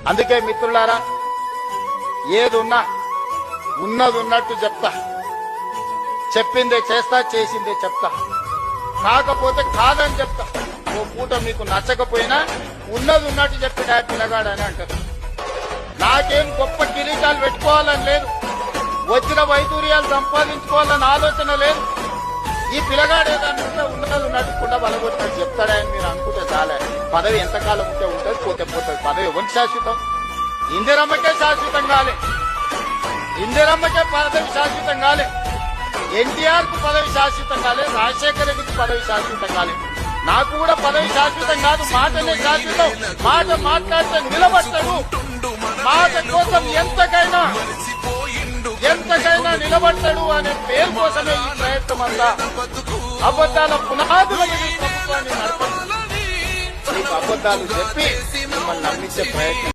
అందుకే మిత్రులారా, ఏదున్నా ఉన్నది ఉన్నట్టు చెప్తా, చెప్పిందే చేస్తా, చేసిందే చెప్తా, కాకపోతే కాదని చెప్తా. ఓ పూట మీకు నచ్చకపోయినా ఉన్నది ఉన్నట్టు చెప్పిన పిల్లగాడని అంటారు. నాకేం గొప్ప కిరీటాలు పెట్టుకోవాలని లేదు, వచ్చిన వైదూర్యాలు సంపాదించుకోవాలని ఆలోచన లేదు. ఈ పిల్లగాడు ఏదన్నా ఉన్నది ఉన్నట్టు కూడా బలగొట్టినట్టు చెప్తాడని మీరు అనుకుంటే చాలా. పదవి ఎంతకాలం ఉంటే ఉంటుంది, పోతే పోతుంది. పదవి ఎవరికి శాశ్వతం? ఇందిరమ్మకే శాశ్వతం కాలే, ఇందిరమ్మకే పదవి శాశ్వతం కాలే, ఎన్టీఆర్ కు పదవి శాశ్వతం కాలే, రాజశేఖర రెడ్డికి పదవి శాశ్వతం కాలే. నాకు కూడా పదవి శాశ్వతం కాదు, మాటనే శాశ్వతం. మాట మాట్లాడితే నిలబడతాడు, మాట కోసం ఎంతకైనా నిలబడతాడు అనే పేరు కోసమే ఈ ప్రయత్నం అంతా. అబద్దాల పునాదుల ప్రభుత్వాన్ని నడపండి, అబద్దాలు చెప్పి మిమ్మల్ని నమ్మించే ప్రయత్నం